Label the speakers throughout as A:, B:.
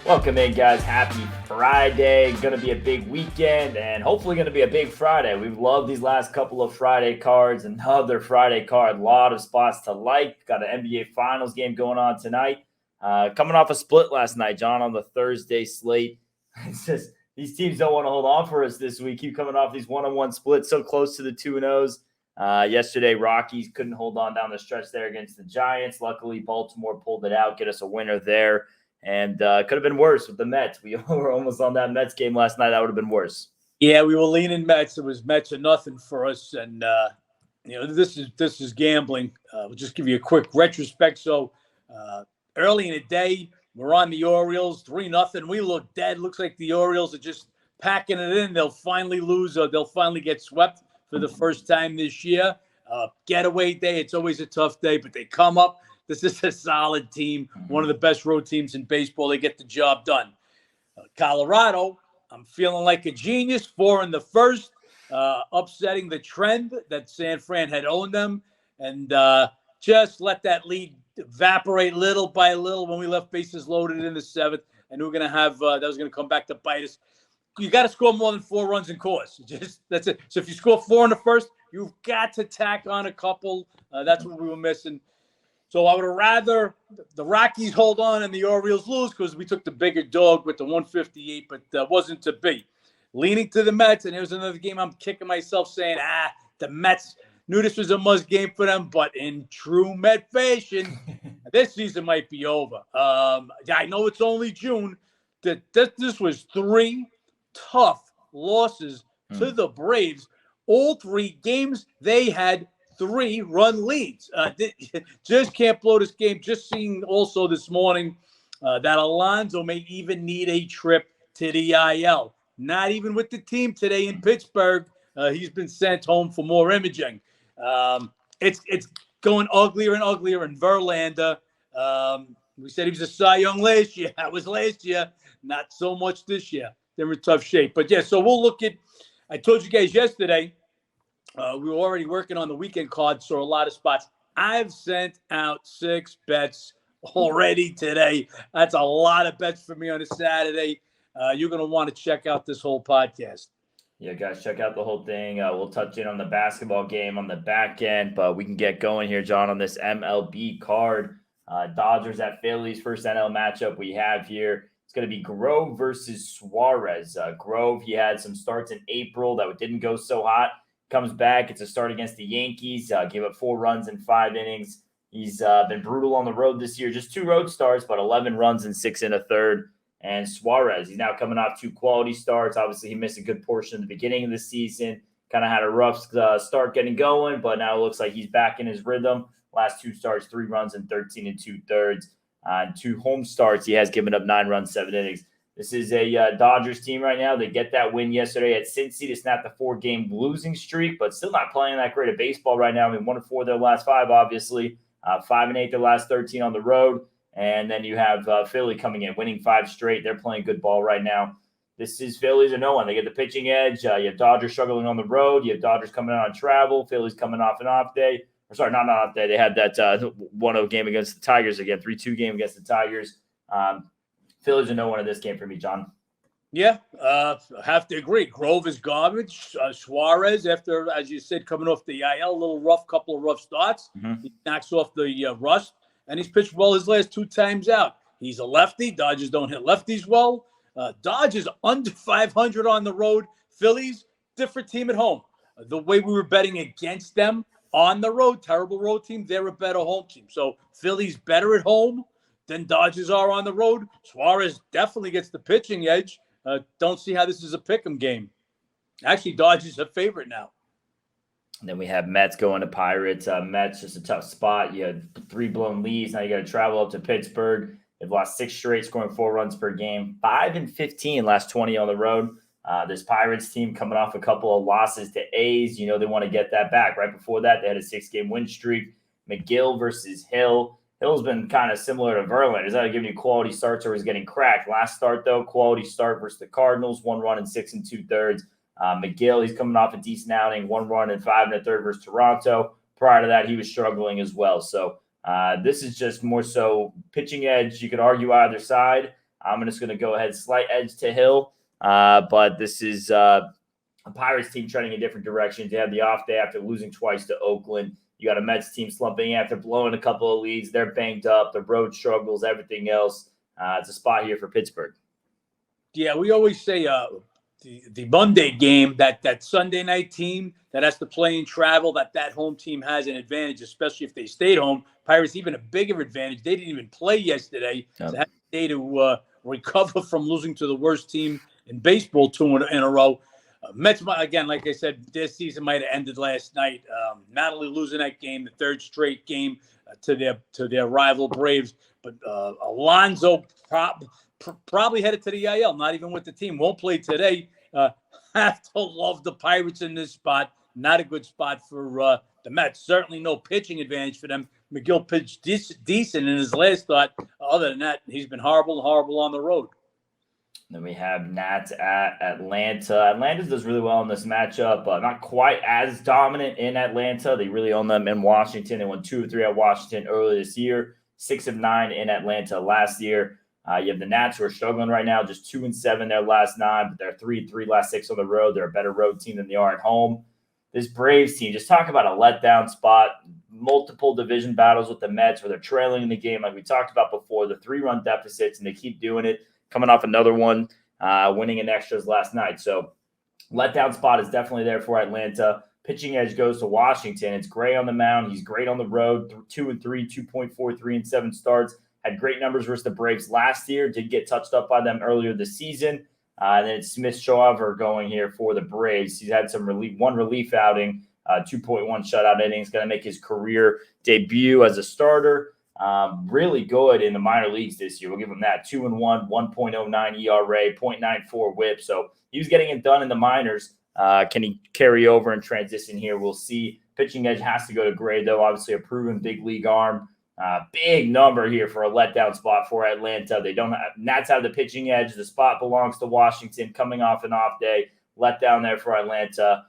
A: Welcome in, guys. Happy Friday. Going to be a big weekend and hopefully going to be a big Friday. We've loved these last couple of Friday cards. Another Friday card. A lot of spots to like. Got an NBA Finals game going on tonight. Coming off a split last night, John, on the Thursday slate. It's just these teams don't want to hold on for us this week. Keep coming off these one-on-one splits so close to the 2-0s. Yesterday, Rockies couldn't hold on down the stretch there against the Giants. Luckily, Baltimore pulled it out, get us a winner there. And could have been worse with the Mets. We were almost on that Mets game last night. That would have been worse.
B: Yeah, we were leaning Mets. It was Mets or nothing for us. And, this is gambling. We'll just give you a quick retrospect. So early in the day, we're on the Orioles, 3-0. We look dead. Looks like the Orioles are just packing it in. They'll finally lose or they'll finally get swept for the first time this year. Getaway day, it's always a tough day, but they come up. This is a solid team, one of the best road teams in baseball. They get the job done. Colorado, I'm feeling like a genius. 4 in the first, upsetting the trend that San Fran had owned them, and just let that lead evaporate little by little when we left bases loaded in the 7th, and we're going to have that was going to come back to bite us. You got to score more than 4 runs in course. That's it. So if you score 4 in the first, you've got to tack on a couple. That's what we were missing. So I would have rather the Rockies hold on and the Orioles lose because we took the bigger dog with the 158, but wasn't to be. Leaning to the Mets, and here's another game I'm kicking myself saying, the Mets knew this was a must game for them, but in true Met fashion, this season might be over. I know it's only June. This was 3 tough losses to the Braves. All 3 games, they had 3-run leads. Just can't blow this game. Just seeing also this morning that Alonso may even need a trip to the IL. Not even with the team today in Pittsburgh. He's been sent home for more imaging. It's going uglier and uglier in Verlander. We said he was a Cy Young last year. That was last year. Not so much this year. They're in tough shape. But, yeah, so we'll look at – I told you guys yesterday – we were already working on the weekend card, so a lot of spots. I've sent out 6 bets already today. That's a lot of bets for me on a Saturday. You're going to want to check out this whole podcast.
A: Yeah, guys, check out the whole thing. We'll touch in on the basketball game on the back end, but we can get going here, John, on this MLB card. Dodgers at Phillies, first NL matchup we have here. It's going to be Grove versus Suarez. Grove, he had some starts in April that didn't go so hot. Comes back. It's a start against the Yankees. Gave up 4 runs in 5 innings. He's been brutal on the road this year. Just 2 road starts, but 11 runs in 6 1/3. And Suarez, he's now coming off 2 quality starts. Obviously, he missed a good portion of the beginning of the season. Kind of had a rough start getting going, but now it looks like he's back in his rhythm. Last 2 starts, 3 runs in 13 2/3. 2 home starts, he has given up 9 runs, 7 innings. This is a Dodgers team right now. They get that win yesterday at Cincy to snap the 4-game losing streak, but still not playing that great of baseball right now. I mean, 1-4 their last 5, obviously. 5-8 their last 13 on the road. And then you have Philly coming in, winning 5 straight. They're playing good ball right now. This is Phillies or no one. They get the pitching edge. You have Dodgers struggling on the road. You have Dodgers coming out on travel. Phillies coming off an off day. Or sorry, not an off day. They had that 1-0 game against the Tigers again, 3-2 game against the Tigers. Phillies are no one in this game for me, John.
B: Yeah, I have to agree. Grove is garbage. Suarez, after, as you said, coming off the IL, a little rough, couple of rough starts. He knocks off the rust, and he's pitched well his last 2 times out. He's a lefty. Dodgers don't hit lefties well. Dodgers under 500 on the road. Phillies, different team at home. The way we were betting against them on the road, terrible road team, they're a better home team. So Phillies better at home than Dodgers are on the road. Suarez definitely gets the pitching edge. Don't see how this is a pick'em game. Actually, Dodgers are favorite now.
A: And then we have Mets going to Pirates. Mets, just a tough spot. You had 3 blown leads. Now you got to travel up to Pittsburgh. They've lost 6 straight, scoring 4 runs per game. 5-15 last 20 on the road. This Pirates team coming off a couple of losses to A's. They want to get that back. Right before that, they had a 6-game win streak. McGill versus Hill. Hill's been kind of similar to Verlander. He's either giving you quality starts or he's getting cracked. Last start, though, quality start versus the Cardinals, 1 run in 6 2/3. McGill, he's coming off a decent outing, 1 run in 5 1/3 versus Toronto. Prior to that, he was struggling as well. So this is just more so pitching edge. You could argue either side. I'm just going to go ahead, slight edge to Hill. But this is a Pirates team trending in different directions. They had the off day after losing twice to Oakland. You got a Mets team slumping after blowing a couple of leads. They're banged up. The road struggles, everything else. It's a spot here for Pittsburgh.
B: Yeah, we always say the Monday game, that Sunday night team that has to play and travel, that home team has an advantage, especially if they stayed home. Pirates even a bigger advantage. They didn't even play yesterday.
A: Yep.
B: So had a day to recover from losing to the worst team in baseball 2 in a row. Mets, again, like I said, their season might have ended last night. Not only losing that game, the third straight game to their rival Braves, but Alonso probably headed to the IL, not even with the team. Won't play today. Have to love the Pirates in this spot. Not a good spot for the Mets. Certainly no pitching advantage for them. McGill pitched decent in his last start. Other than that, he's been horrible on the road.
A: Then we have Nats at Atlanta. Atlanta does really well in this matchup. Not quite as dominant in Atlanta. They really own them in Washington. They won 2 of 3 at Washington earlier this year. 6 of 9 in Atlanta last year. You have the Nats who are struggling right now, just 2-7 their last 9, but they're 3-3 last 6 on the road. They're a better road team than they are at home. This Braves team, just talk about a letdown spot. Multiple division battles with the Mets where they're trailing in the game, like we talked about before. The 3-run deficits, and they keep doing it. Coming off another one, winning in extras last night. So letdown spot is definitely there for Atlanta. Pitching edge goes to Washington. It's Gray on the mound. He's great on the road, 2-3, 2.43 in 7 starts. Had great numbers versus the Braves last year. Did get touched up by them earlier this season. And then it's Smith-Shawver going here for the Braves. He's had some one relief outing, 2.1 shutout innings. Going to make his career debut as a starter. Really good in the minor leagues this year. We'll give him that. 2-1, 1.09 ERA, 0.94 WHIP. So he was getting it done in the minors. Can he carry over and transition here? We'll see. Pitching edge has to go to Gray, though. Obviously, a proven big league arm. Big number here for a letdown spot for Atlanta. They don't have Nats have the pitching edge. The spot belongs to Washington coming off an off day. Letdown there for Atlanta.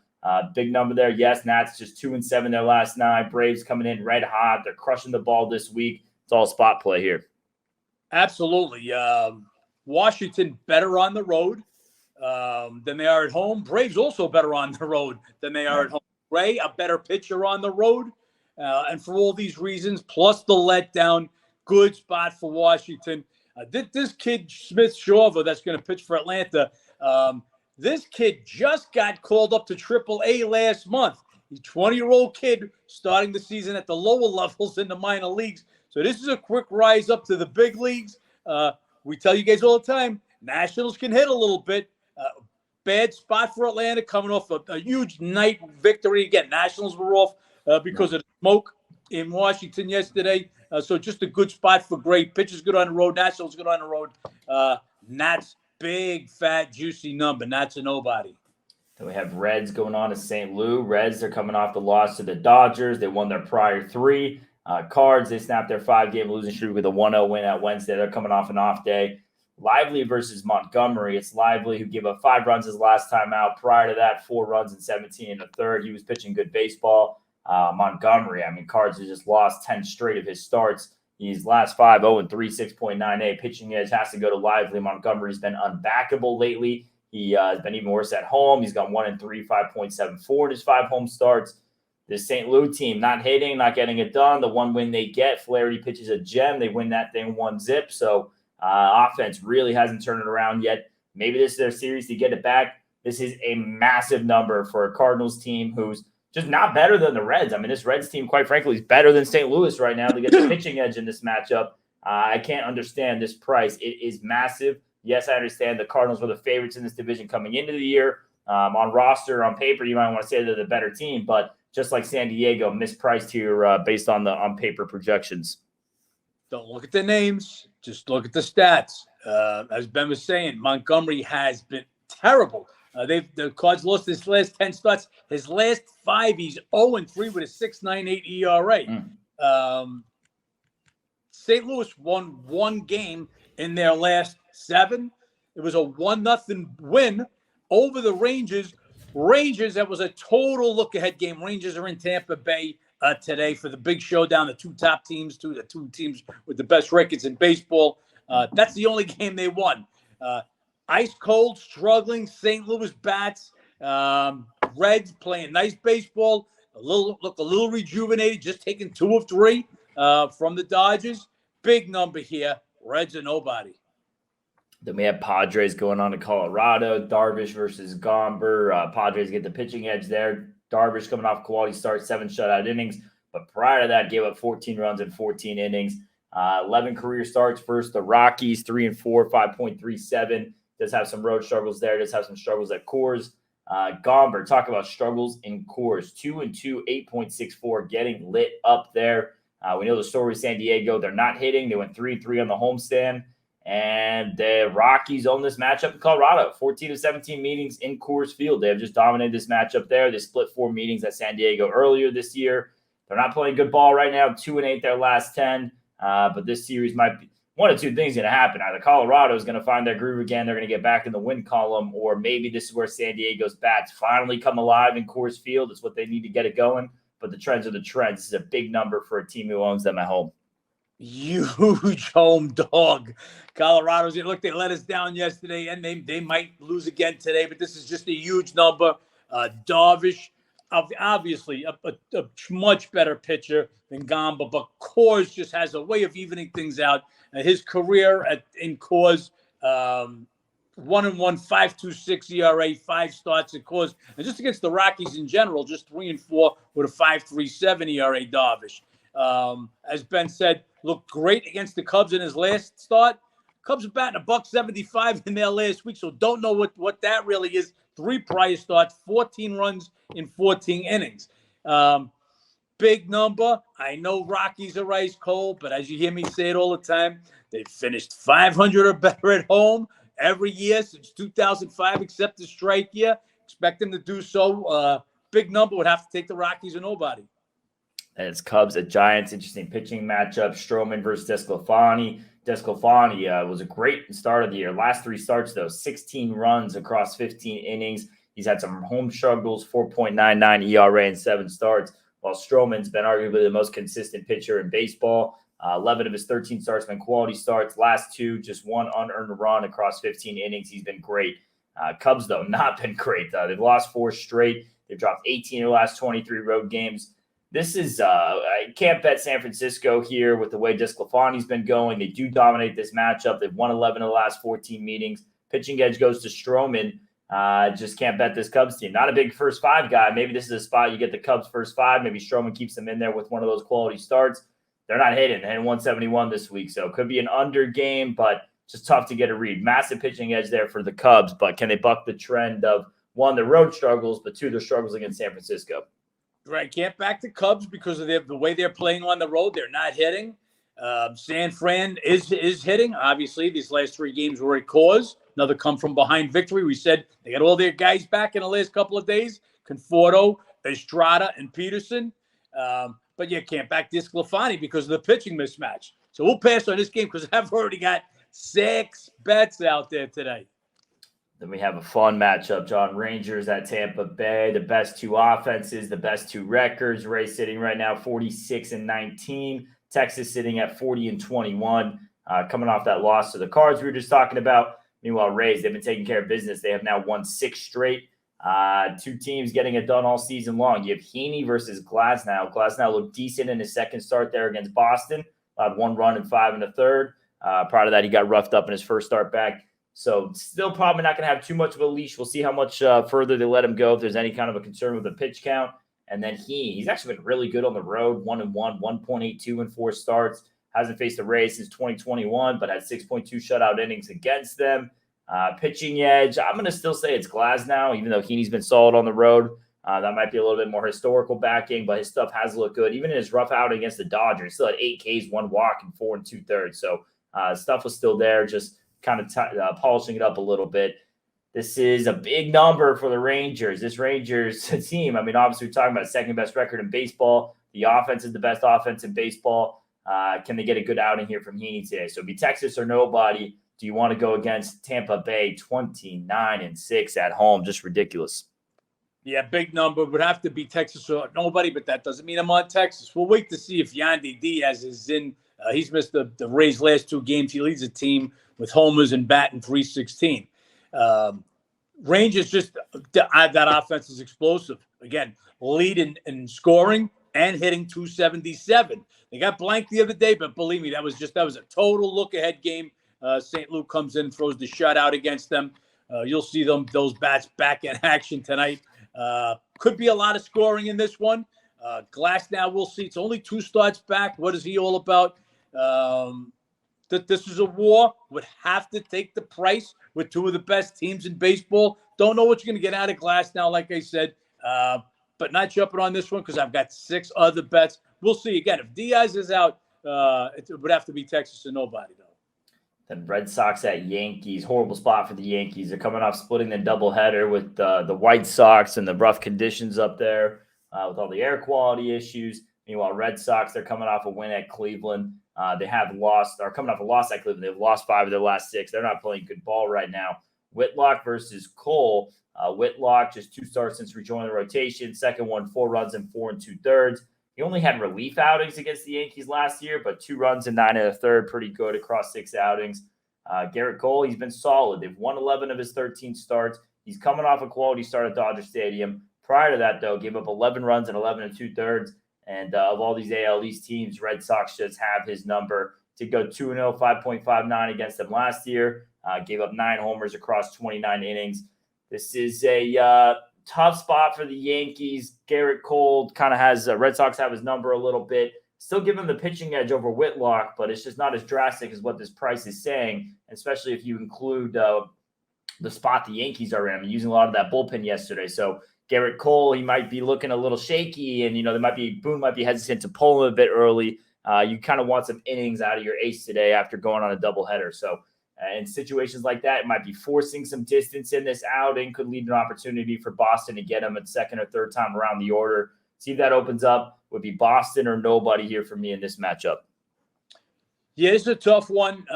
A: Big number there. Yes, Nats just 2-7 their last 9. Braves coming in red hot. They're crushing the ball this week. It's all spot play here.
B: Absolutely. Washington better on the road than they are at home. Braves also better on the road than they are at home. Ray, a better pitcher on the road. And for all these reasons, plus the letdown, good spot for Washington. This kid, Smith-Shawver, that's going to pitch for Atlanta, this kid just got called up to AAA last month. He's a 20-year-old kid starting the season at the lower levels in the minor leagues. So this is a quick rise up to the big leagues. We tell you guys all the time, Nationals can hit a little bit. Bad spot for Atlanta coming off a huge night victory. Again, Nationals were off because of the smoke in Washington yesterday. So just a good spot for Gray. Pitchers good on the road. Nationals good on the road. Nats, big, fat, juicy number. Nats a nobody.
A: Then we have Reds going on to St. Louis. Reds, they're coming off the loss to the Dodgers. They won their prior 3. Cards, they snapped their 5-game losing streak with a 1-0 win at Wednesday. They're coming off an off day. Lively versus Montgomery. It's Lively who gave up 5 runs his last time out. Prior to that, 4 runs in 17 and a third. He was pitching good baseball. Montgomery, Cards has just lost 10 straight of his starts. He's last 5, 0-3, 6.98. Pitching edge has to go to Lively. Montgomery's been unbackable lately. He has been even worse at home. He's gone 1-3, 5.74 in his 5 home starts. This St. Louis team not hitting, not getting it done. The one win they get, Flaherty pitches a gem. They win that thing 1-0. So offense really hasn't turned it around yet. Maybe this is their series to get it back. This is a massive number for a Cardinals team who's just not better than the Reds. This Reds team, quite frankly, is better than St. Louis right now to get the pitching edge in this matchup. I can't understand this price. It is massive. Yes, I understand the Cardinals were the favorites in this division coming into the year. On roster, on paper, you might want to say they're the better team, but just like San Diego, mispriced here based on the on-paper projections.
B: Don't look at the names. Just look at the stats. As Ben was saying, Montgomery has been terrible. The Cards lost his last 10 starts. His last 5, he's 0-3 with a 6.98 ERA. St. Louis won 1 game in their last 7. It was a 1-0 win over the Rangers. Rangers, that was a total look-ahead game. Rangers are in Tampa Bay today for the big showdown, the 2 top teams, the 2 teams with the best records in baseball. That's the only game they won. Ice cold, struggling St. Louis bats. Reds playing nice baseball. Look a little rejuvenated, just taking 2 of 3 from the Dodgers. Big number here. Reds are nobody.
A: Then we have Padres going on to Colorado. Darvish versus Gomber. Padres get the pitching edge there. Darvish coming off quality start, 7 shutout innings. But prior to that, gave up 14 runs in 14 innings. 11 career starts versus the Rockies, 3-4, 5.37. Does have some road struggles there. Does have some struggles at Coors. Gomber, talk about struggles in Coors. 2-2, 8.64, getting lit up there. We know the story with San Diego. They're not hitting. They went 3-3 on the homestand. And the Rockies own this matchup in Colorado. 14-17 meetings in Coors Field. They have just dominated this matchup there. They split 4 meetings at San Diego earlier this year. They're not playing good ball right now. 2-8 their last 10. But this series might be one of 2 things going to happen. Either Colorado is going to find their groove again. They're going to get back in the win column. Or maybe this is where San Diego's bats finally come alive in Coors Field. It's what they need to get it going. But the trends are the trends. This is a big number for a team who owns them at home.
B: Huge home dog. Colorado's, look, they let us down yesterday, and they might lose again today, but this is just a huge number. Darvish, obviously a much better pitcher than Gamba, but Coors just has a way of evening things out. His career in Coors, 1-1, 5.26 ERA, 5 starts at Coors, and just against the Rockies in general, just 3-4 with a 5.37 ERA. Darvish, as Ben said, looked great against the Cubs in his last start. Cubs are batting $175 in their last week, so don't know what that really is. 3 prior starts, 14 runs in 14 innings. Big number. I know Rockies are ice cold, but as you hear me say it all the time, they've finished 500 or better at home every year since 2005, except the strike year. Expect them to do so. Big number would have to take the Rockies or nobody.
A: And it's Cubs at Giants. Interesting pitching matchup. Stroman versus DeSclafani. DeSclafani was a great start of the year. Last 3 starts, though, 16 runs across 15 innings. He's had some home struggles, 4.99 ERA in 7 starts, while Stroman's been arguably the most consistent pitcher in baseball. 11 of his 13 starts have been quality starts. Last 2, just 1 unearned run across 15 innings. He's been great. Cubs, though, not been great. They've lost 4 straight. They've dropped 18 of the last 23 road games. This is I can't bet San Francisco here with the way DeSclafani's been going. They do dominate this matchup. They've won 11 of the last 14 meetings. Pitching edge goes to Stroman. Just can't bet this Cubs team. Not a big first 5 guy. Maybe this is a spot you get the Cubs first 5. Maybe Stroman keeps them in there with one of those quality starts. They're not hitting. They hit 171 this week, so it could be an under game, but just tough to get a read. Massive pitching edge there for the Cubs, but can they buck the trend of, 1, the road struggles, but 2, their struggles against San Francisco?
B: Right, can't back the Cubs because of the way they're playing on the road. They're not hitting. San Fran is hitting. Obviously, these last 3 games were at Coors. Another come-from-behind victory. We said they got all their guys back in the last couple of days. Conforto, Estrada, and Peterson. But you can't back DeSclafani because of the pitching mismatch. So we'll pass on this game because I've already got 6 bets out there today.
A: Then we have a fun matchup, John. Rangers at Tampa Bay, the best 2 offenses, the best 2 records. Rays sitting right now 46-19. Texas sitting at 40-21, coming off that loss to the Cards we were just talking about. Meanwhile, Rays, they've been taking care of business. They have now won 6 straight. 2 teams getting it done all season long. You have Heaney versus Glasnow. Glasnow looked decent in his second start there against Boston. Allowed 1 run and 5 in the third. Prior to that, he got roughed up in his first start back. So still probably not going to have too much of a leash. We'll see how much further they let him go if there's any kind of a concern with the pitch count. And then he's actually been really good on the road, 1-1, 1.82 in 4 starts. Hasn't faced the Rays since 2021, but had 6.2 shutout innings against them. Pitching edge, I'm going to still say it's Glasnow, even though Heaney's been solid on the road. That might be a little bit more historical backing, but his stuff has looked good. Even in his rough outing against the Dodgers, still had 8 Ks, 1 walk, and 4 2/3. So stuff was still there, just kind of polishing it up a little bit. This is a big number for the Rangers. This Rangers team, I mean, obviously we're talking about second best record in baseball. The offense is the best offense in baseball. Can they get a good outing here from Heaney today? So it'd be Texas or nobody. Do you want to go against Tampa Bay 29-6 at home? Just ridiculous.
B: Yeah, big number. Would have to be Texas or nobody, but that doesn't mean I'm on Texas. We'll wait to see if Yandy Diaz is in He's missed the Rays' last 2 games. He leads the team with homers and batting .316. Rangers that offense is explosive. Again, lead in scoring and hitting .277. They got blanked the other day, but believe me, that was a total look-ahead game. St. Louis comes in and throws the shutout against them. You'll see those bats back in action tonight. Could be a lot of scoring in this one. Glass now, we'll see. It's only 2 starts back. What is he all about? That this is a war. Would have to take the price with 2 of the best teams in baseball. Don't know what you're going to get out of Glass now, like I said. But not jumping on this one because I've got 6 other bets. We'll see. Again, if Diaz is out, it would have to be Texas or nobody, though.
A: The Red Sox at Yankees. Horrible spot for the Yankees. They're coming off splitting the doubleheader with the White Sox and the rough conditions up there with all the air quality issues. Meanwhile, Red Sox, they're coming off a win at Cleveland. They have lost, or coming off a loss at Cleveland. They've lost 5 of their last 6. They're not playing good ball right now. Whitlock versus Cole. Whitlock, just 2 starts since rejoining the rotation. Second one, 4 runs in 4 2/3. He only had relief outings against the Yankees last year, but 2 runs in 9 1/3, pretty good across 6 outings. Garrett Cole, he's been solid. They've won 11 of his 13 starts. He's coming off a quality start at Dodger Stadium. Prior to that, though, gave up 11 runs in 11 2/3. And of all these AL East teams, Red Sox just have his number to go 2-0, 5.59 against them last year. Gave up 9 homers across 29 innings. This is a tough spot for the Yankees. Garrett Cole kind of has Red Sox have his number a little bit. Still give him the pitching edge over Whitlock, but it's just not as drastic as what this price is saying, especially if you include the spot the Yankees are in. I mean, using a lot of that bullpen yesterday. So Garrett Cole, he might be looking a little shaky, and Boone might be hesitant to pull him a bit early. You kind of want some innings out of your ace today after going on a doubleheader. So in situations like that, it might be forcing some distance in this outing, could lead to an opportunity for Boston to get him a second or third time around the order. See if that opens up. Would be Boston or nobody here for me in this matchup.
B: Yeah, it's a tough one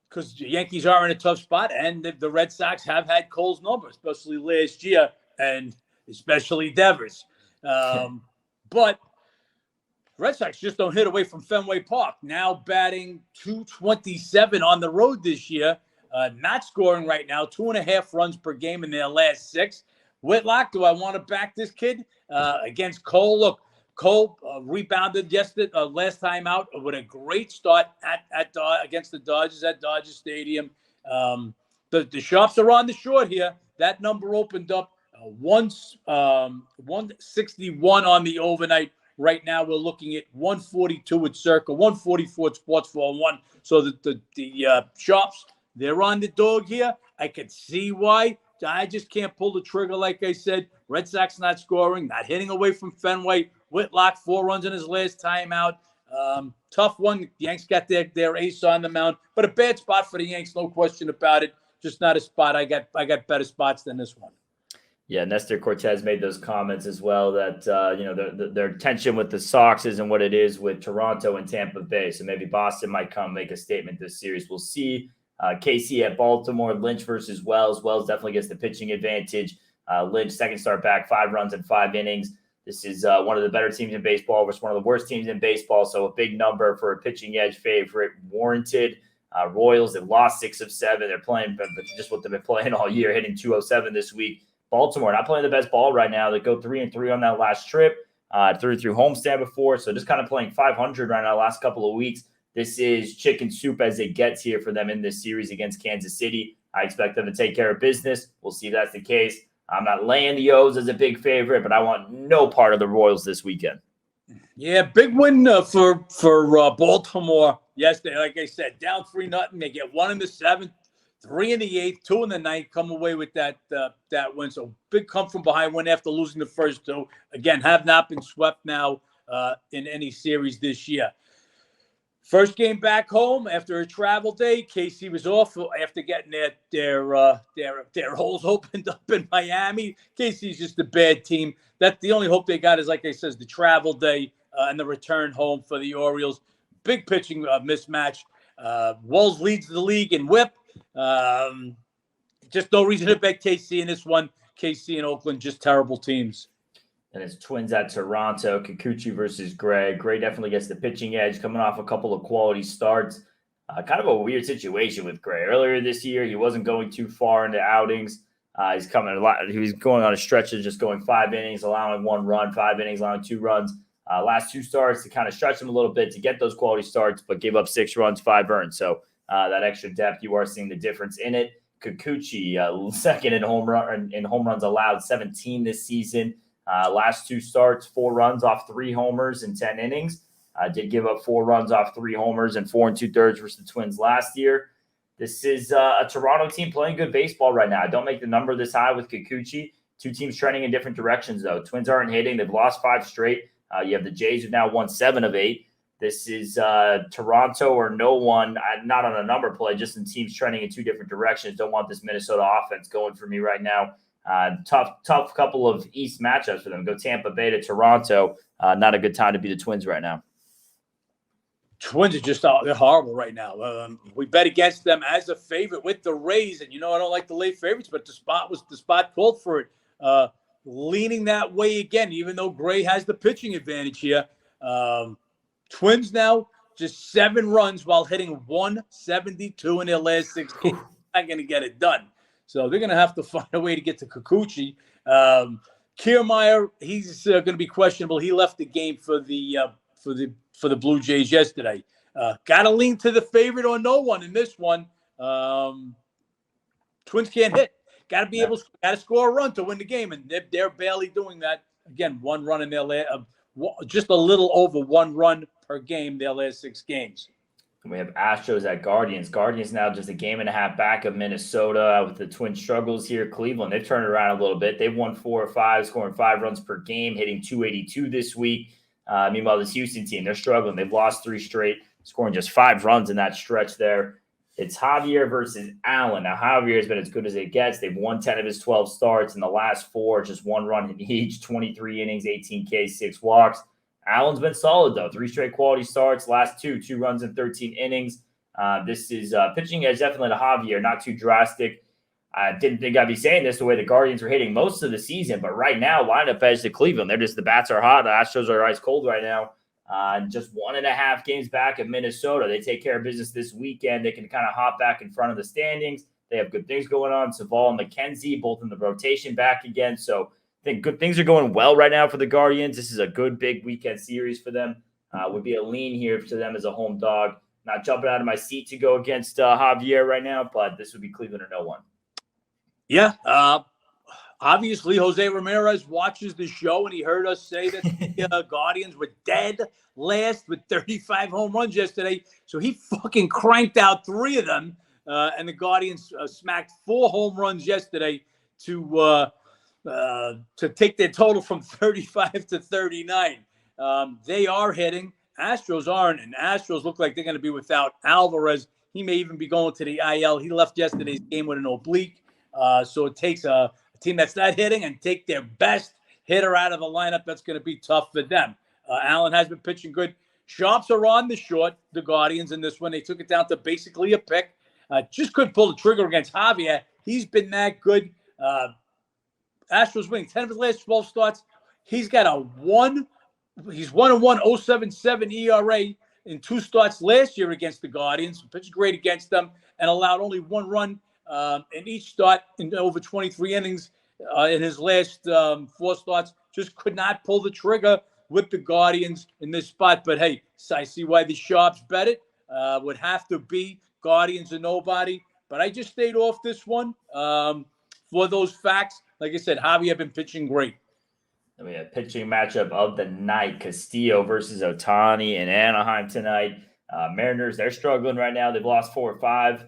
B: because the Yankees are in a tough spot, and the Red Sox have had Cole's number, especially last year, and especially Devers. But Red Sox just don't hit away from Fenway Park. Now batting .227 on the road this year. Not scoring right now. 2.5 runs per game in their last 6. Whitlock, do I want to back this kid against Cole? Look, Cole rebounded last time out with a great start against the Dodgers at Dodger Stadium. The sharps are on the short here. That number opened up 161 on the overnight. Right now, we're looking at 142 at Circa, 144 at Sports 401. So the sharps, they're on the dog here. I could see why. I just can't pull the trigger, like I said. Red Sox not scoring, not hitting away from Fenway. Whitlock, 4 runs in his last time out. Tough one. The Yanks got their ace on the mound, but a bad spot for the Yanks, no question about it. Just not a spot. I got better spots than this one.
A: Yeah, Nestor Cortez made those comments as well that, their tension with the Sox isn't what it is with Toronto and Tampa Bay. So maybe Boston might come make a statement this series. We'll see. KC at Baltimore, Lynch versus Wells. Wells definitely gets the pitching advantage. Lynch, second start back, 5 runs in 5 innings. This is one of the better teams in baseball versus one of the worst teams in baseball. So a big number for a pitching edge favorite warranted. Royals, they lost 6 of 7. They're playing but just what they've been playing all year, hitting .207 this week. Baltimore not playing the best ball right now. They go 3-3 on that last trip. Through homestand before, so just kind of playing 500 right now. Last couple of weeks, this is chicken soup as it gets here for them in this series against Kansas City. I expect them to take care of business. We'll see if that's the case. I'm not laying the O's as a big favorite, but I want no part of the Royals this weekend.
B: Yeah, big win for Baltimore yesterday. Like I said, down 3-0. They get 1 in the 7th. 3 in the 8th, 2 in the 9th, come away with that win. So big come from behind win after losing the first 2. Again, have not been swept now in any series this year. First game back home after a travel day. KC was off after getting their holes opened up in Miami. KC's just a bad team. That's the only hope they got is, like I said, the travel day and the return home for the Orioles. Big pitching mismatch. Wells leads the league in WHIP. Just no reason to bet KC in this one. KC and Oakland, just terrible teams.
A: And it's Twins at Toronto, Kikuchi versus Gray. Gray definitely gets the pitching edge, coming off a couple of quality starts. Kind of a weird situation with Gray. Earlier this year, he wasn't going too far into outings. He's coming a lot. He was going on a stretch of just going 5 innings, allowing 1 run, 5 innings, allowing 2 runs. Last 2 starts to kind of stretch him a little bit to get those quality starts, but gave up 6 runs, 5 earned. So that extra depth, you are seeing the difference in it. Kikuchi, second in home runs allowed, 17 this season. Last 2 starts, 4 runs off 3 homers in 10 innings. Did give up 4 runs off 3 homers and 4 2/3 versus the Twins last year. This is a Toronto team playing good baseball right now. Don't make the number this high with Kikuchi. 2 teams trending in different directions, though. Twins aren't hitting. They've lost 5 straight. You have the Jays who've now won 7 of 8. This is Toronto or no one, not on a number play, just in teams trending in 2 different directions. Don't want this Minnesota offense going for me right now. Tough couple of East matchups for them. Go Tampa Bay to Toronto. Not a good time to be the Twins right now.
B: Twins are just they're horrible right now. We bet against them as a favorite with the Rays, and I don't like the late favorites, but the spot called for it. Leaning that way again, even though Gray has the pitching advantage here. Twins now just 7 runs while hitting 172 in their last 6 games. Not going to get it done, so they're going to have to find a way to get to Kikuchi. Kiermaier, he's going to be questionable. He left the game for the Blue Jays yesterday. Got to lean to the favorite or no one in this one. Twins can't hit. Got to be able to score a run to win the game, and they're barely doing that. Again, 1 run in their just a little over 1 run per game their last 6 games.
A: And we have Astros at Guardians. Guardians now just a game and a half back of Minnesota with the Twin struggles here. Cleveland, they've turned it around a little bit. They've won 4 or 5, scoring 5 runs per game, hitting 282 this week. Meanwhile, this Houston team, they're struggling. They've lost 3 straight, scoring just 5 runs in that stretch there. It's Javier versus Allen. Now, Javier has been as good as it gets. They've won 10 of his 12 starts. In the last 4, just 1 run in each, 23 innings, 18 Ks, 6 walks. Allen's been solid, though. 3 straight quality starts. Last 2 runs in 13 innings. This is pitching edge definitely to Javier, not too drastic. I didn't think I'd be saying this the way the Guardians were hitting most of the season, but right now, lineup edge to Cleveland. The bats are hot. The Astros are ice cold right now. Just 1.5 games back of Minnesota. They take care of business this weekend. They can kind of hop back in front of the standings. They have good things going on. Savall and McKenzie, both in the rotation back again. So I think good things are going well right now for the Guardians. This is a good big weekend series for them. Would be a lean here to them as a home dog. Not jumping out of my seat to go against Javier right now, but this would be Cleveland or no one.
B: Yeah. Obviously, Jose Ramirez watches the show, and he heard us say that the Guardians were dead last with 35 home runs yesterday. So he fucking cranked out 3 of them, and the Guardians smacked 4 home runs yesterday to take their total from 35 to 39. They are hitting. Astros aren't, and Astros look like they're going to be without Alvarez. He may even be going to the IL. He left yesterday's game with an oblique. So it takes a team that's not hitting and take their best hitter out of the lineup. That's going to be tough for them. Allen has been pitching good. Sharps are on the short, the Guardians, in this one. They took it down to basically a pick. Just couldn't pull the trigger against Javier. He's been that good. Astros winning 10 of his last 12 starts. He's got a 1-1, 0.77 ERA in 2 starts last year against the Guardians. Pitched great against them and allowed only 1 run in each start in over 23 innings in his last 4 starts. Just could not pull the trigger with the Guardians in this spot. But, hey, I see why the Sharps bet it. Would have to be Guardians or nobody. But I just stayed off this one for those facts. Like I said, Javier been pitching great.
A: Then we have pitching matchup of the night, Castillo versus Ohtani in Anaheim tonight. Mariners, they're struggling right now. They've lost 4 or 5,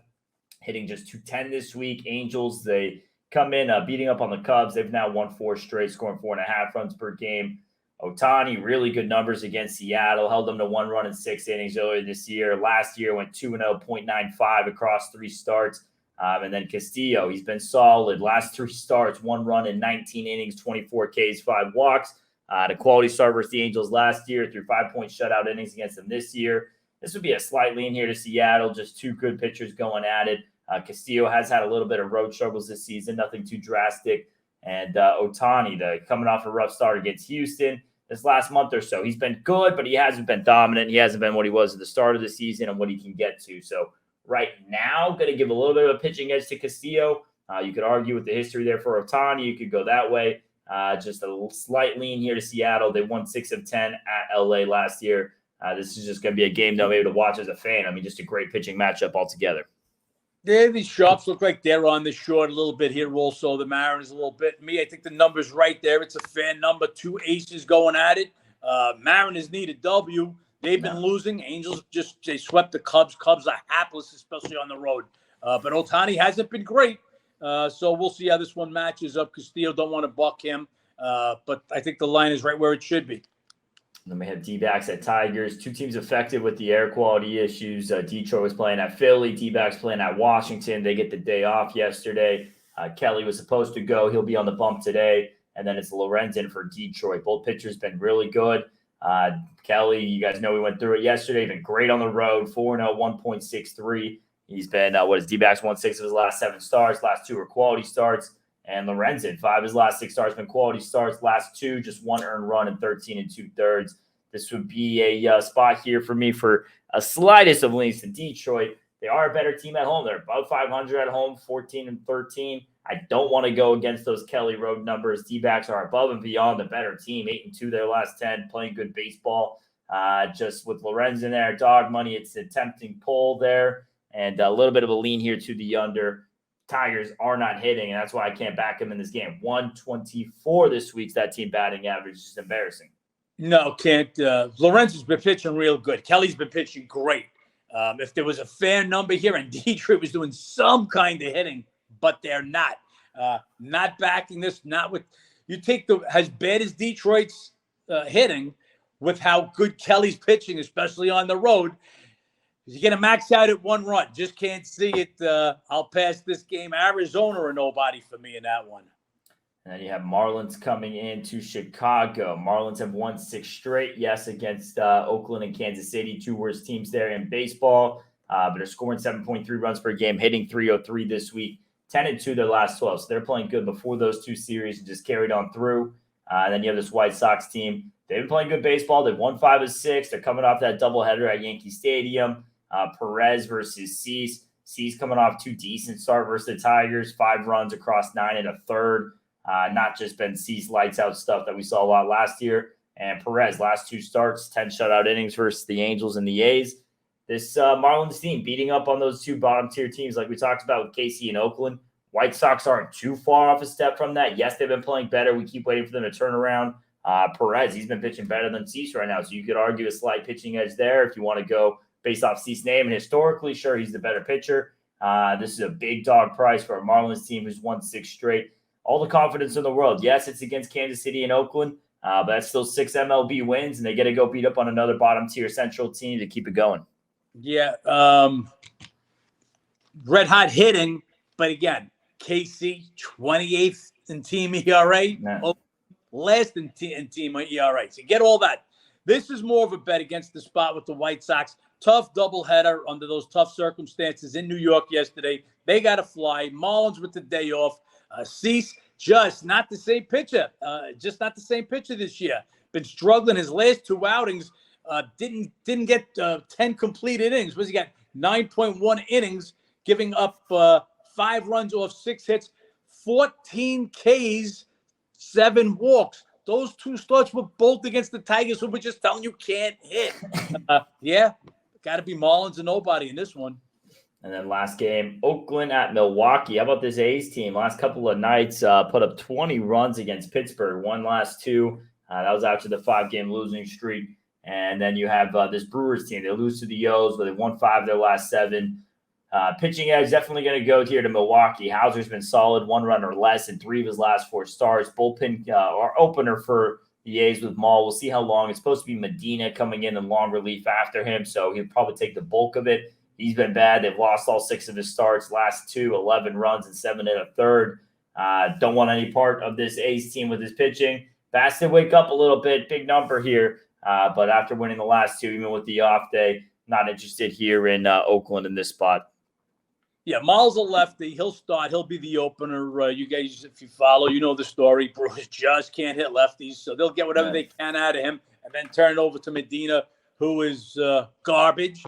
A: hitting just 210 this week. Angels, they come in beating up on the Cubs. They've now won 4 straight, scoring 4.5 runs per game. Ohtani, really good numbers against Seattle, held them to 1 run in 6 innings earlier this year. Last year went 2-0, .95 across 3 starts. And then Castillo, he's been solid. Last 3 starts, 1 run in 19 innings, 24 Ks, 5 walks. The quality start versus the Angels last year through 5-point shutout innings against them this year. This would be a slight lean here to Seattle. Just 2 good pitchers going at it. Castillo has had a little bit of road struggles this season, nothing too drastic. And Ohtani, coming off a rough start against Houston this last month or so. He's been good, but he hasn't been dominant. He hasn't been what he was at the start of the season and what he can get to. So right now, going to give a little bit of a pitching edge to Castillo. You could argue with the history there for Ohtani. You could go that way. Just a slight lean here to Seattle. They won 6 of 10 at LA last year. This is just going to be a game that I'm able to watch as a fan. I mean, just a great pitching matchup altogether.
B: Yeah, these Sharps look like they're on the short a little bit here also. The Mariners a little bit. I think the number's right there. It's a fair number. 2 aces going at it. Mariners need a W. They've been losing. Angels they swept the Cubs. Cubs are hapless, especially on the road. But Ohtani hasn't been great. So we'll see how this one matches up. Castillo don't want to buck him. But I think the line is right where it should be.
A: Then we have D-backs at Tigers. 2 teams affected with the air quality issues. Detroit was playing at Philly. D-backs playing at Washington. They get the day off yesterday. Kelly was supposed to go. He'll be on the bump today. And then it's Lorenzen for Detroit. Both pitchers been really good. Kelly, you guys know we went through it yesterday. Been great on the road. 4-0, 1.63. He's been, D-backs won 6 of his last 7 starts. Last 2 are quality starts. And Lorenzen, 5 of his last 6 starts been quality starts. Last 2, just 1 earned run in 13 2/3. This would be a spot here for me for a slightest of leans to Detroit. They are a better team at home. They're above 500 at home, 14-13. I don't want to go against those Kelly road numbers. D-backs are above and beyond the better team, 8-2 their last 10, playing good baseball. Just with Lorenzen there, dog money, it's a tempting pull there. And a little bit of a lean here to the under. Tigers are not hitting, and that's why I can't back them in this game. 124 this week's that team batting average. It's embarrassing.
B: No, can't. Lorenzen's been pitching real good. Kelly's been pitching great. If there was a fair number here, and Detroit was doing some kind of hitting, but they're not. Not backing this, not with – you take as bad as Detroit's hitting with how good Kelly's pitching, especially on the road – you're going to max out at 1 run. Just can't see it. I'll pass this game. Arizona or nobody for me in that one.
A: And then you have Marlins coming into Chicago. Marlins have won 6 straight, yes, against Oakland and Kansas City, 2 worst teams there in baseball. But they're scoring 7.3 runs per game, hitting .303 this week, 10-2 their last 12. So they're playing good before those 2 series and just carried on through. And then you have this White Sox team. They've been playing good baseball. They've won 5 of 6. They're coming off that doubleheader at Yankee Stadium. Perez versus Cease. Cease coming off 2 decent start versus the Tigers, 5 runs across 9 1/3. Not just been Cease lights out stuff that we saw a lot last year. And Perez, last 2 starts, 10 shutout innings versus the Angels and the A's. This Marlins team beating up on those 2 bottom tier teams like we talked about with KC and Oakland. White Sox aren't too far off a step from that. Yes, they've been playing better. We keep waiting for them to turn around. Perez, he's been pitching better than Cease right now. So you could argue a slight pitching edge there if you want to go based off Cease's name. And historically, sure, he's the better pitcher. This is a big dog price for a Marlins team who's won 6 straight. All the confidence in the world. Yes, it's against Kansas City and Oakland, but that's still 6 MLB wins, and they get to go beat up on another bottom-tier Central team to keep it going.
B: Yeah, red-hot hitting, but again, KC, 28th in team ERA, last in team ERA. So get all that. This is more of a bet against the spot with the White Sox. Tough doubleheader under those tough circumstances in New York yesterday. They got to fly. Marlins with the day off. Cease, just not the same pitcher. Just not the same pitcher this year. Been struggling his last 2 outings. Didn't get 10 complete innings. He got 9.1 innings, giving up 5 runs off 6 hits, 14 Ks, 7 walks. Those 2 starts were both against the Tigers, who were just telling you can't hit. Yeah, got to be Marlins and nobody in this one.
A: And then last game, Oakland at Milwaukee. How about this A's team? Last couple of nights, put up 20 runs against Pittsburgh. Won last 2. That was after the 5-game losing streak. And then you have this Brewers team. They lose to the O's, but they won 5 of their last 7. Pitching edge definitely going to go here to Milwaukee. Hauser's been solid, 1 run or less in 3 of his last 4 starts. Bullpen or opener for the A's with Maul. We'll see how long. It's supposed to be Medina coming in long relief after him, so he'll probably take the bulk of it. He's been bad. They've lost all 6 of his starts. Last 2, 11 runs and 7 1/3. Don't want any part of this A's team with his pitching. Bass did wake up a little bit. Big number here. But after winning the last 2, even with the off day, not interested here in Oakland in this spot.
B: Yeah, Miles a lefty. He'll start. He'll be the opener. You guys, if you follow, you know the story. Brewers just can't hit lefties, so they'll get whatever they can out of him and then turn it over to Medina, who is garbage.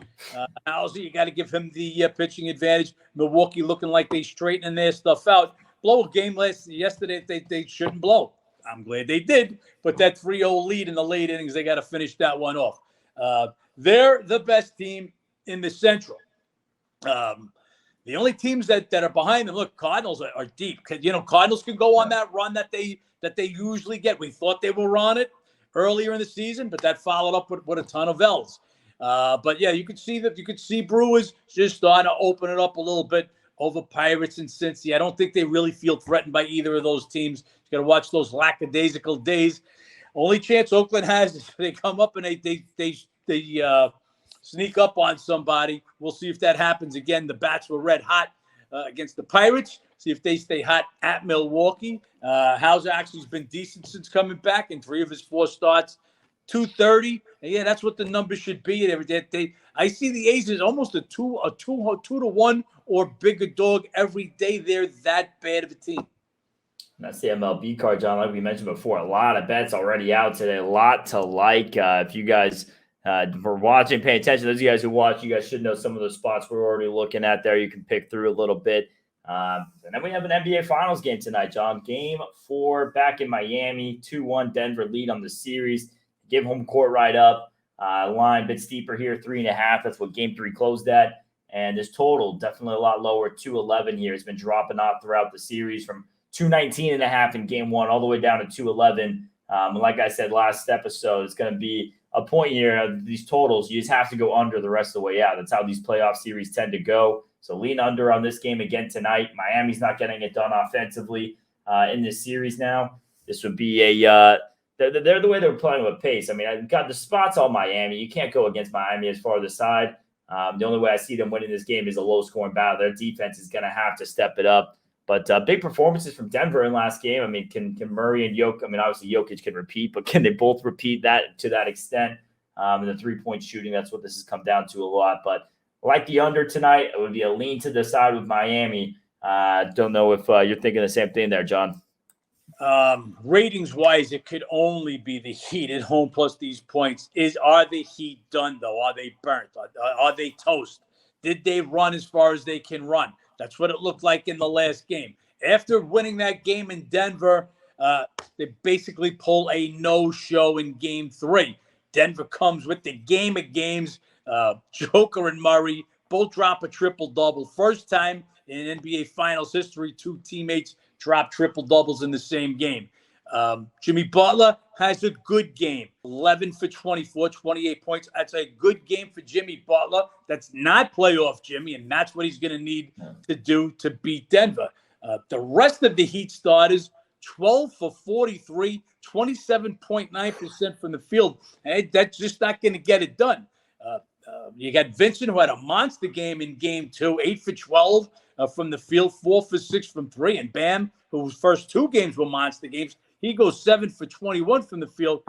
B: Houser, you got to give him the pitching advantage. Milwaukee looking like they straightening their stuff out. Blow a game yesterday they shouldn't blow. I'm glad they did, but that 3-0 lead in the late innings, they got to finish that one off. They're the best team in the Central. The only teams that are behind them, look, Cardinals are deep. Cardinals can go on that run that they usually get. We thought they were on it earlier in the season, but that followed up with a ton of L's. But yeah, you could see Brewers just starting to open it up a little bit over Pirates and Cincy. I don't think they really feel threatened by either of those teams. You got to watch those lackadaisical days. Only chance Oakland has is if they come up and they sneak up on somebody. We'll see if that happens again. The bats were red hot against the Pirates. See if they stay hot at Milwaukee. Hauser actually has been decent since coming back in 3 of his 4 starts. 230. And yeah, that's what the numbers should be. I see the A's as almost a 2-1 or bigger dog every day. They're that bad of a team.
A: That's the MLB card, John. Like we mentioned before, a lot of bets already out today. A lot to like. If you guys for watching, paying attention, those of you guys who watch, you guys should know some of the spots we're already looking at there. You can pick through a little bit. And then we have an NBA Finals game tonight, John. Game 4 back in Miami. 2-1 Denver lead on the series. Give home court right up. Line a bit steeper here, 3.5. That's what Game 3 closed at. And this total definitely a lot lower, 211 here. It's been dropping off throughout the series from 219.5 in Game 1 all the way down to 211. And like I said last episode, it's going to be a point here. These totals, you just have to go under the rest of the way out. That's how these playoff series tend to go. So lean under on this game again tonight. Miami's not getting it done offensively in this series now. This would be they're the way they're playing with pace. I mean, I've got the spots on Miami. You can't go against Miami as far as the side. The only way I see them winning this game is a low-scoring battle. Their defense is going to have to step it up. But big performances from Denver in last game. I mean, can Murray and Jokic, I mean, obviously Jokic can repeat, but can they both repeat that to that extent? And the three-point shooting, that's what this has come down to a lot. But like the under tonight, it would be a lean to the side with Miami. Don't know if you're thinking the same thing there, John.
B: Ratings-wise, it could only be the Heat at home plus these points. Are the Heat done, though? Are they burnt? Are they toast? Did they run as far as they can run? That's what it looked like in the last game. After winning that game in Denver, they basically pull a no-show in Game 3. Denver comes with the game of games. Joker and Murray both drop a triple-double. First time in NBA Finals history, 2 teammates drop triple-doubles in the same game. Jimmy Butler has a good game. 11 for 24, 28 points. That's a good game for Jimmy Butler. That's not playoff Jimmy, and that's what he's going to need to do to beat Denver. The rest of the Heat starters, 12 for 43, 27.9% from the field. And that's just not going to get it done. You got Vincent, who had a monster game in Game 2, 8 for 12 from the field, 4 for 6 from 3. And Bam, whose first 2 games were monster games, he goes 7 for 21 from the field.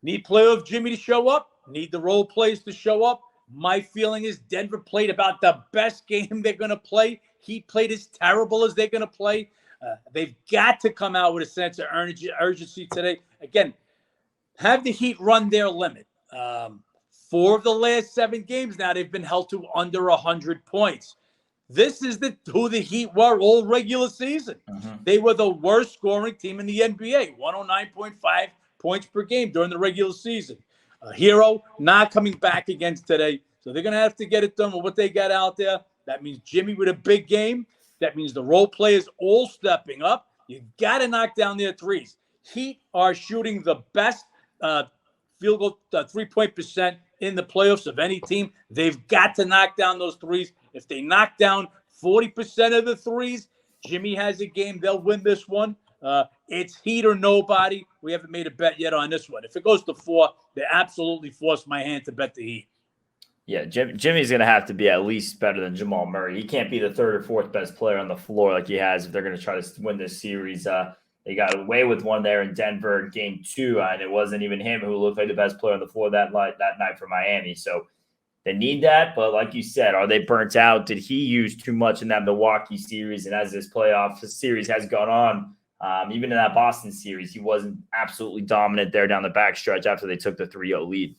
B: Need playoff Jimmy to show up. Need the role players to show up. My feeling is Denver played about the best game they're going to play. Heat played as terrible as they're going to play. They've got to come out with a sense of urgency today. Again, have the Heat run their limit. 4 of the last 7 games now, they've been held to under 100 points. This is who the Heat were all regular season. They were the worst scoring team in the NBA, 109.5 points per game during the regular season. Hero not coming back against today. So they're going to have to get it done with what they got out there. That means Jimmy with a big game. That means the role players all stepping up. You got to knock down their threes. Heat are shooting the best field goal 3-point percent in the playoffs of any team. They've got to knock down those threes. If they knock down 40% of the threes, Jimmy has a game. They'll win this one. It's Heat or nobody. We haven't made a bet yet on this one. If it goes to 4, they absolutely force my hand to bet the Heat.
A: Yeah, Jimmy's going to have to be at least better than Jamal Murray. He can't be the 3rd or 4th best player on the floor like he has if they're going to try to win this series. They got away with one there in Denver in Game 2, and it wasn't even him who looked like the best player on the floor that night for Miami. So They need that, but like you said, are they burnt out? Did he use too much in that Milwaukee series? And as this playoff series has gone on, even in that Boston series, he wasn't absolutely dominant there down the backstretch after they took the 3-0 lead.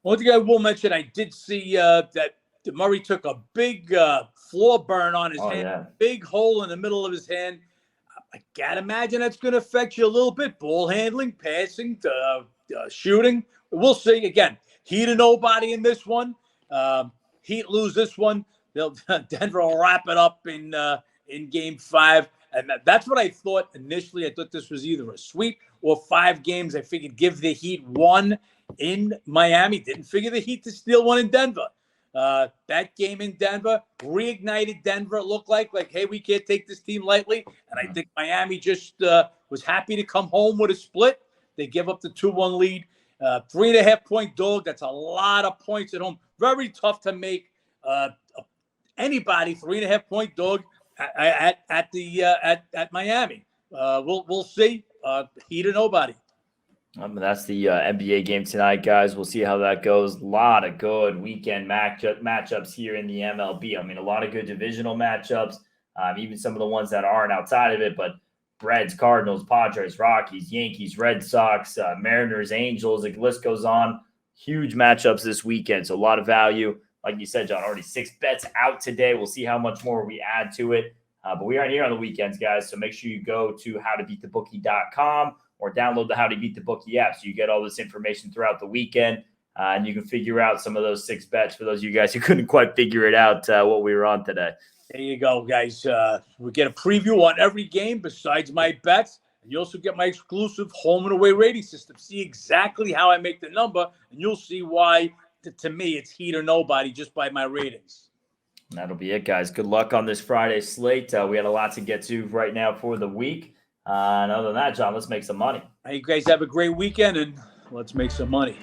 B: One thing I will mention, I did see that Murray took a big floor burn on his hand,
A: Yeah.
B: big hole in the middle of his hand. I can't imagine that's going to affect you a little bit. Ball handling, passing, shooting. We'll see. Again, Heat or nobody in this one. Heat lose this one. Denver will wrap it up in Game 5. And that's what I thought initially. I thought this was either a sweep or 5 games. I figured give the Heat one in Miami. Didn't figure the Heat to steal one in Denver. That game in Denver reignited Denver. It looked like, hey, we can't take this team lightly. And I think Miami just was happy to come home with a split. They give up the 2-1 lead. 3.5-point dog. That's a lot of points at home. Very tough to make anybody 3.5-point dog at Miami. We'll see. Heat or nobody.
A: That's the NBA game tonight, guys. We'll see how that goes. A lot of good weekend matchups here in the MLB. I mean, a lot of good divisional matchups, even some of the ones that aren't outside of it, but Reds, Cardinals, Padres, Rockies, Yankees, Red Sox, Mariners, Angels, the list goes on. Huge matchups this weekend. So a lot of value. Like you said, John, already 6 bets out today. We'll see how much more we add to it. But we are here on the weekends, guys. So make sure you go to howtobeatthebookie.com or download the How to Beat the Bookie app so you get all this information throughout the weekend. And you can figure out some of those 6 bets for those of you guys who couldn't quite figure it out what we were on today.
B: There you go, guys. We get a preview on every game besides my bets. And you also get my exclusive home and away rating system. See exactly how I make the number, and you'll see why, to me, it's Heat or nobody just by my ratings.
A: And that'll be it, guys. Good luck on this Friday slate. We had a lot to get to right now for the week. And other than that, John, let's make some money.
B: Hey, you guys have a great weekend, and let's make some money.